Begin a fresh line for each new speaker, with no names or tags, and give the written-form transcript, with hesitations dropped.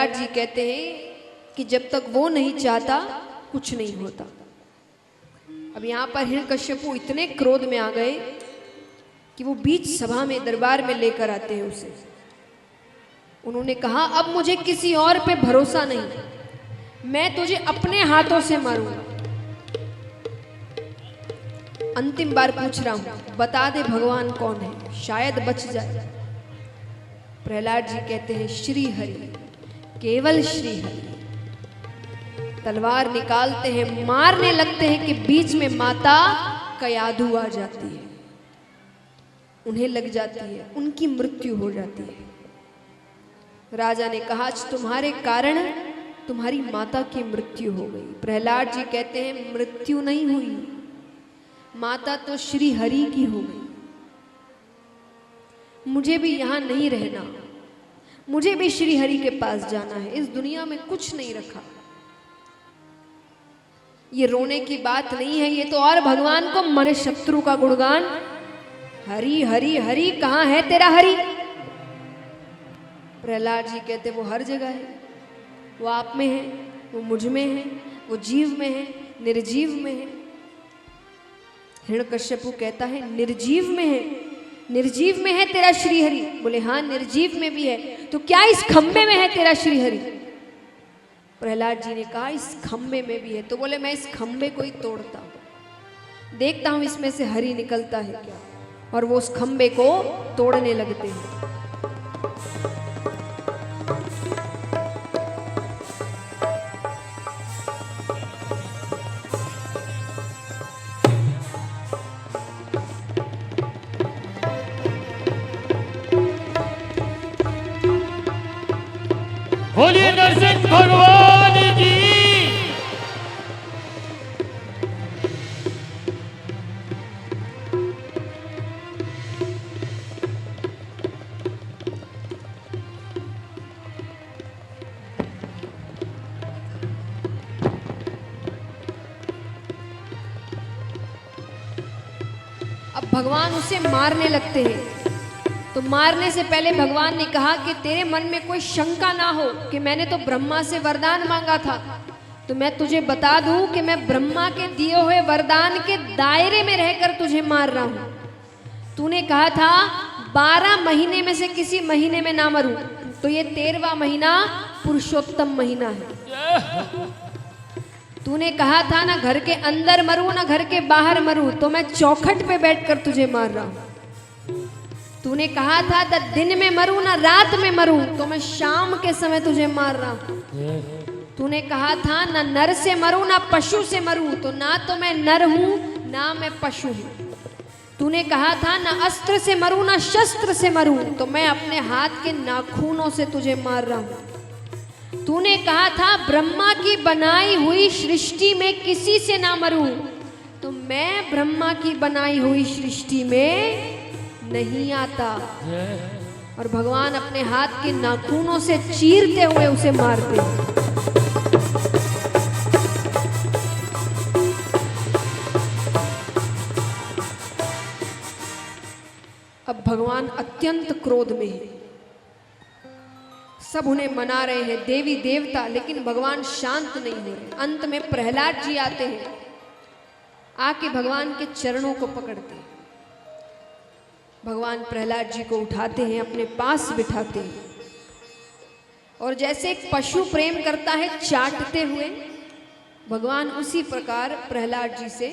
प्रहलाद जी कहते हैं कि जब तक वो नहीं चाहता कुछ नहीं होता। अब यहाँ पर हिरण्यकश्यपु इतने क्रोध में आ गए कि वो बीच सभा में दरबार में लेकर आते हैं उसे। उन्होंने कहा अब मुझे किसी और पे भरोसा नहीं, मैं तुझे अपने हाथों से मारूंगा। अंतिम बार पूछ रहा हूं, बता दे भगवान कौन है, शायद बच जाए। प्रहलाद जी कहते हैं श्री हरि, केवल श्री हरि। तलवार निकालते हैं, मारने लगते हैं कि बीच में माता कयाधु आ जाती है, उन्हें लग जाती है, उनकी मृत्यु हो जाती है। राजा ने कहा आज तुम्हारे कारण तुम्हारी माता की मृत्यु हो गई। प्रहलाद जी कहते हैं मृत्यु नहीं हुई, माता तो श्री हरि की हो गई। मुझे भी यहां नहीं रहना, मुझे भी श्री हरि के पास जाना है। इस दुनिया में कुछ नहीं रखा। ये रोने की बात नहीं है, ये तो और भगवान को मरे शत्रु का गुणगान, हरि हरि हरि, कहां है तेरा हरि। प्रहलाद जी कहते वो हर जगह है, वो आप में है, वो मुझ में है, वो जीव में है, निर्जीव में है। हिरण्यकश्यपु कहता है निर्जीव में है, निर्जीव में है तेरा श्री हरि। बोले हाँ निर्जीव में भी है, तो क्या इस खंबे में है तेरा श्री हरि। प्रहलाद जी ने कहा इस खंबे में भी है। तो बोले मैं इस खंबे को ही तोड़ता हूं, देखता हूं इसमें से हरि निकलता है क्या। और वो उस खंबे को तोड़ने लगते हैं।
बोलिए नरसिंह भगवान की।
अब भगवान उसे मारने लगते हैं। तो मारने से पहले भगवान ने कहा कि तेरे मन में कोई शंका ना हो कि मैंने तो ब्रह्मा से वरदान मांगा था। तो मैं तुझे बता दूं कि मैं ब्रह्मा के दिए हुए वरदान के दायरे में रहकर तुझे मार रहा हूं। तूने कहा था 12 महीने में से किसी महीने में ना मरूं, तो ये 13वां महीना पुरुषोत्तम महीना है। तूने कहा था ना घर के अंदर मरूं ना घर के बाहर मरूं, तो मैं चौखट पे बैठकर तुझे मार रहा हूं। तूने कहा था दिन में मरूं ना रात में मरूं, तो मैं शाम के समय तुझे मार रहा हूं। तूने कहा था ना नर से मरूं ना पशु से मरूं, तो ना तो मैं नर हूं ना मैं पशु हूं। तूने कहा था ना अस्त्र से मरूं ना शस्त्र से मरूं, तो मैं अपने हाथ के नाखूनों से तुझे मार रहा हूं। तूने कहा था ब्रह्मा की बनाई हुई सृष्टि में किसी से ना मरूं, तो मैं ब्रह्मा की बनाई हुई सृष्टि में नहीं आता। और भगवान अपने हाथ के नाखूनों से चीरते हुए उसे मारते। अब भगवान अत्यंत क्रोध में है, सब उन्हें मना रहे हैं देवी देवता, लेकिन भगवान शांत नहीं हो रहे। अंत में प्रहलाद जी आते हैं, आके भगवान के चरणों को पकड़ते हैं। भगवान प्रहलाद जी को उठाते हैं, अपने पास बिठाते हैं, और जैसे एक पशु प्रेम करता है चाटते हुए, भगवान उसी प्रकार प्रहलाद जी से